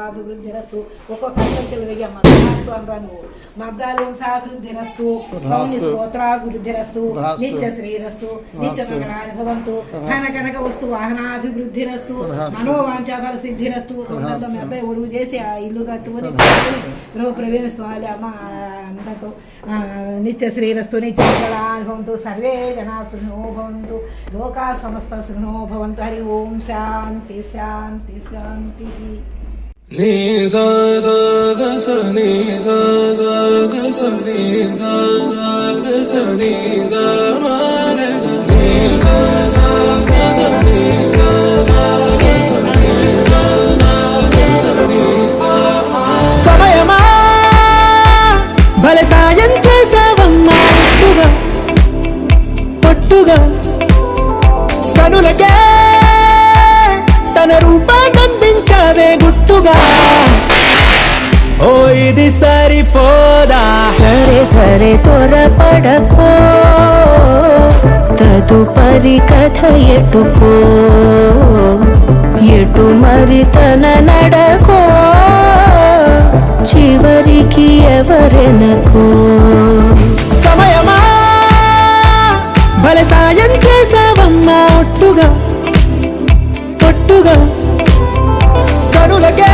అభివృద్ధిరస్తు ఒక్కొక్క కంటెంట్లు వెయ్యమ్మ మగ్గాలు అనరా నువ్వు మగ్గాలు వంశాభివృద్ధిరస్తు స్తోత్రాభివృద్ధిరస్తు నిత్య శ్రీరస్తు నిత్య మంగళానుభవంతు ధన కనక వస్తు వాహనాభివృద్ధిరస్తు మనోవాంఛాఫల సిద్ధిరస్తు తొందరలో మీ అబ్బాయి ఒడుగు చేసి ఆ ఇల్లు కట్టుకుని గృహ ప్రవేశించాలి అమ్మ అందరితో నిత్య శ్రీరస్తు నిత్య మంగళానుభవంతు సర్వే జనా సుఖినో భవంతు లోకా సమస్త సుఖినో భవంతు హరి ఓం శాంతి శాంతి శాంతి. ni sa sa ga sa ni sa sa ga sa ni sa sa ga sa ni sa ma ga sa ni sa sa ga sa ni sa sa ga sa ni sa sa ga sa ni sa సమయమా భలే సాయం చేసావమ్మా పట్టుగా కనులకే తన రూపాన్నందించావే గుట్టుగా ఓ ఇది సరిపోదా సరే సరే త్వరపడకో తదుపరి కథ ఎటుకో ఎటు మరి తన నడకో చివరికి ఎవరెనకో సమయమా భలే సాయం చేసావమ్మా ఒట్టుగా పొట్టుగా కనులకే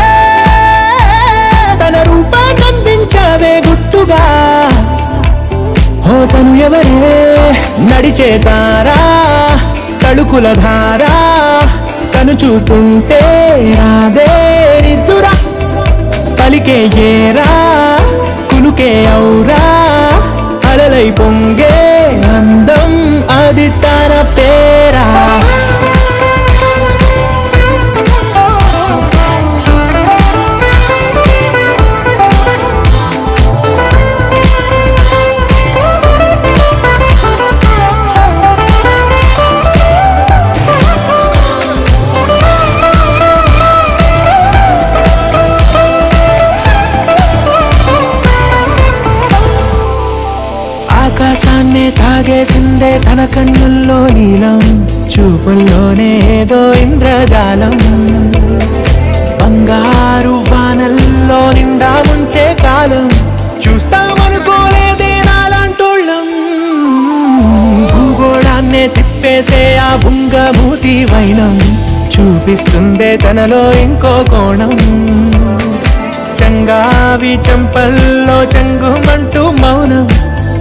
తన రూపాన్నందించావే గుట్టుగా ఓ తను ఎవరే నడిచే తారా తడుకుల ధారా తను చూస్తుంటే రాదే నిద్దురా పలికే ఏరా కులుకే ఔరా అలలై పొంగే అందం అది తన పేరా ఆకాశాన్నే తాగేసిందే తన కన్నుల్లో నీలం చూపుల్లోనే ఏదో ఇంద్రజాలం బంగారు వానల్లో నిండా ముంచే కాలం చూస్తామనుకోలేదే నాలాంటోళ్ళం భూగోళాన్నే తిప్పేసే ఆ బుంగమూతి వైనం చూపిస్తుందే తనలో ఇంకో కోణం చంగావి చంపల్లో చంగుమంటూ మౌనం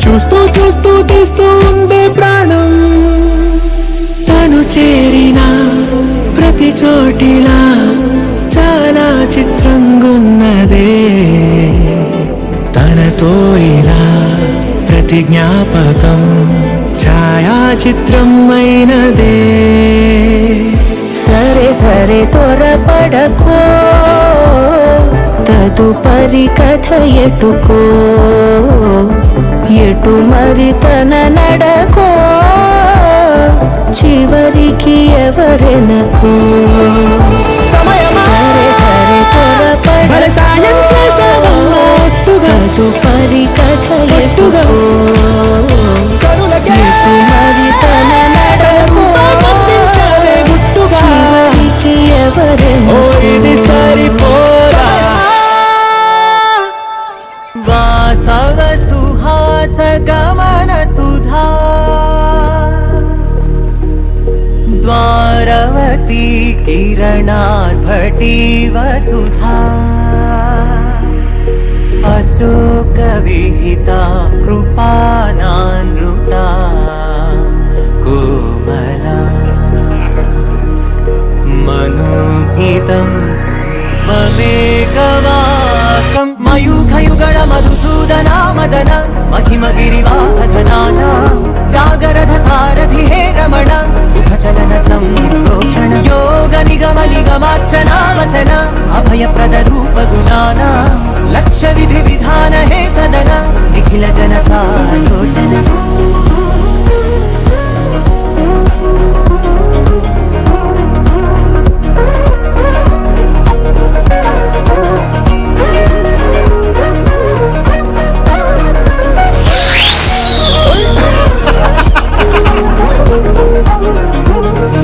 చూస్తూ చూస్తూ తీస్తూ ఉందే ప్రాణం తను చేరిన ప్రతి చోటిలా చాలా చిత్రంగున్నదే తనతో ఇలా ప్రతి జ్ఞాపకం ఛాయాచిత్రం అయినదే సరే సరే త్వరపడకో తదుపరి కథ ఎటుకో ఎటు మరి తన నడకో చివరికి ఎవరెనకో సరే సరే త్వరపడకో సాయం చేసావమ్మా తదుపరి కథ ఎటుకో ఎటు మరి తన నడకో చివరికి ఎవరెనకో సరిపోదా వాసవ సుహాస గమన సుధా ద్వారవతీ కిరణార్భటీ వసుధా అశోక విహితా కృపానానృతా కోమలా మనోగీతం మమేకవాసం మయూఖయుగళ మధుసూదనా మదన మహిమగిరివాహధనానా రాగరథ సారథి హే రమణ సుఖచలన సంప్రోక్షణ యోగ నిగమ నిగమార్చనా వసన అభయప్రద రూప గుణాన లక్ష్య విధి విధాన హే సదన నిఖిల జన సాలోచన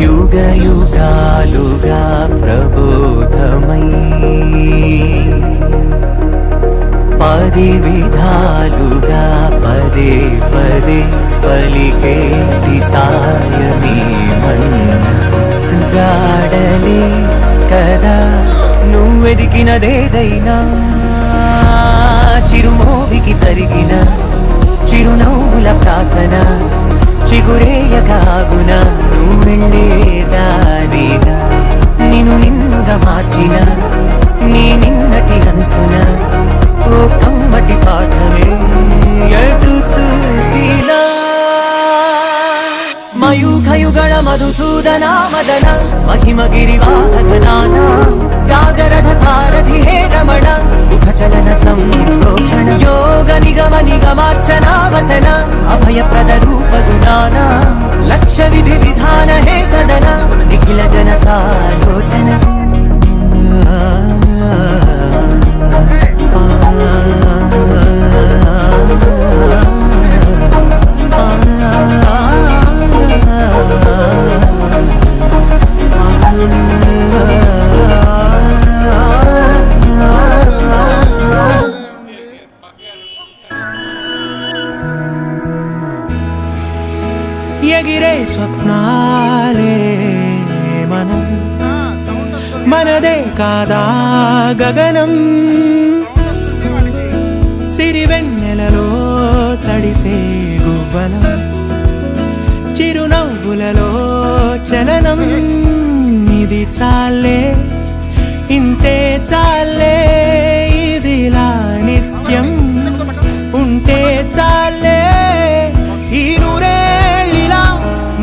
యుగ యుగాలుగా ప్రబోధమై పది విధాలుగా పదే పదే పలికేటి సాయమే మన్నా జాడలే కదా నువ్వెదిగినదేదైనా చిరుమోవికి జరిగిన చిరునవ్వుల ప్రాసన చిగురేయగాగున నువ్వెళ్ళేదానేనా నిన్ను నిన్నుగా మార్చిన నీ నిన్నటి హంసున ఓ కమ్మటి పాఠమే ఎటు చూసినా మయూఖయుగళ మధుసూదన మదన మహిమ గిరివాహనాన రాగరథ సారథి హే రమణ సుఖ చలన సంప్రోక్షణ యోగ నిగమ నిగమార్చనావసన అభయప్రద రూప గుణాన లక్ష్య విధి విధాన హే సదన నిఖిల జన సాలోచన ఎగిరే స్వప్నాలే మనం మనదే కాదా గగనం సిరివెన్నెలలో తడిసే గువ్వలం చిరునవ్వులలో చలనం ఇది చాలే ఇంతే చాలే ఇదిలా నిత్యం ఉంటే చాలే ఈ నూరేళ్ళిలా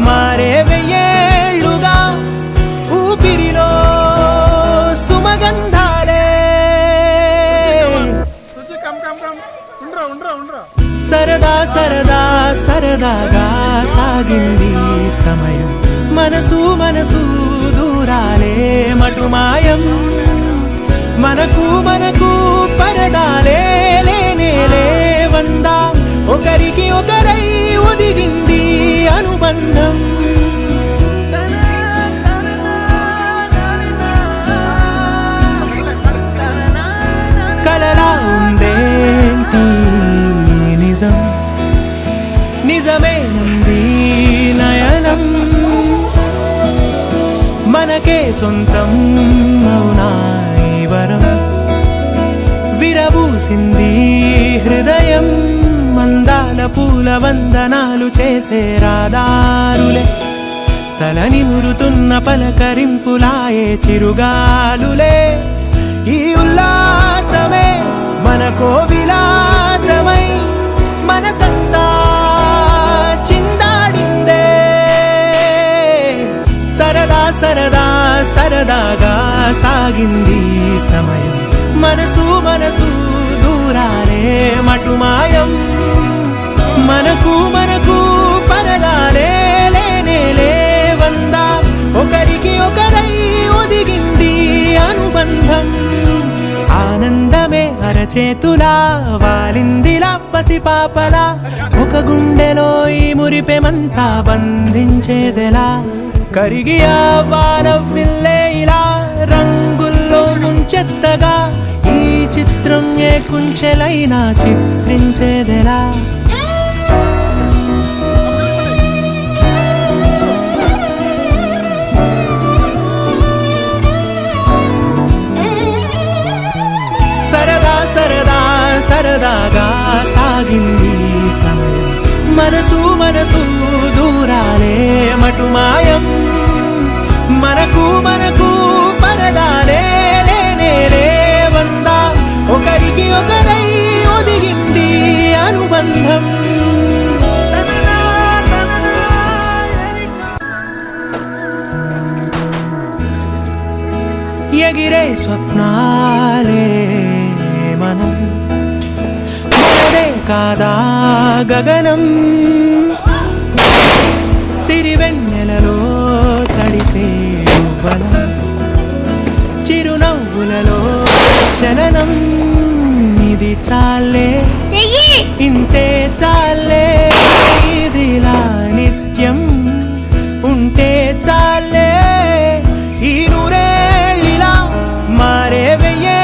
మారే వెయ్యేళ్ళుగా ఊపిరిలో సుమగంధాలే సరదా సరదా సరదాగా సాగింది సమయం మనసు మనసు దూరాలే మటుమాయం మనకు మనకు పరదాలే లేనే లేవందా ఒకరికి ఒకరై ఒదిగింది అనుబంధం కలలా ఉందేంటి నిజం నిజమేనంది నయనం మనకే సొంతం అవునా ఈ వరం విరబూసింది హృదయం మందాల పూల వందనాలు చేసే రాదారులే తల నిమురుతున్న పలకరింపులాయే చిరుగాలులే ఈ ఉల్లాసమే మనకో విలాసమై మనసంతా చిందాడిందే సరదా సరదా సరదాగా సాగింది సమయం మనసు మనసు దూరాలే మటుమాయం మనకు మనకు పరదాలే లేనే లేవందా ఒకరికి ఒకరై ఒదిగింది అనుబంధం ఆనందమే అరచేతులా వాలిందిలా పసిపాపలా ఒక గుండెలో ఈ మురిపెమంతా బంధించేదెలా కరిగి ఆ వానవిల్లే ఇలా రంగుల్లో ముంచెత్తగా ఈ చిత్రం ఏ కుంచెలైనా చిత్రించేదెలా సరదా సరదా సరదాగా సాగింది సమయం మనసు మనసు దూరాలే మటుమాయం మనకు మనకు పరదాలే లేనే లేవందా ఒకరికి ఒకరై ఒదిగింది అనుబంధం ఎగిరే స్వప్నాలే మనం మనదే కాదా గగనం సిరివెన్నెలలో తడిసే గువ్వలం చిరునవ్వులలో చలనం ఇది చాలే ఇంతే చాలే ఇదిలా నిత్యం ఉంటే చాలే ఈ నూరేళ్ళిలా మారే వెయ్యే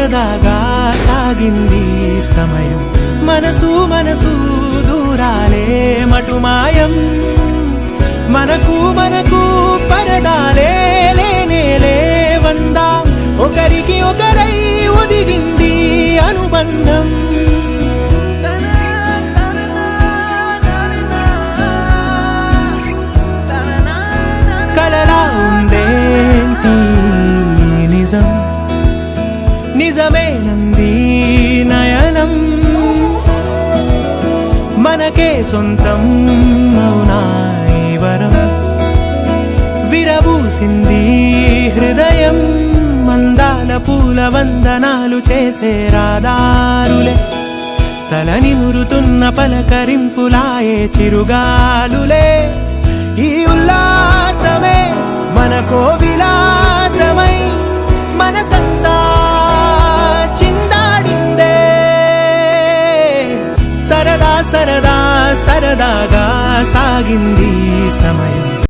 సరదాగా సాగింది సమయం. మనసు మనసు దూరాలే మటుమాయం, మనకు పరదాలే లేనేలే వందాం. ఒకరికి ఒకరై ఒదిగింది అనుబంధం. కలలా ఉందేంటి నిజం, నిజమేనంది నయనం. మనకే సొంతం అవునా ఈ వరం, విరబూసింది హృదయం. మందాల పూల వందనాలు చేసే రాదారులే, తల నిమురుతున్న పలకరింపులాయే చిరుగాలులే. ఈ ఉల్లాసమే మనకో విలాసమై మనసంతా చిందాడిందే. సరదా సరదా సరదాగా సాగింది సమయం.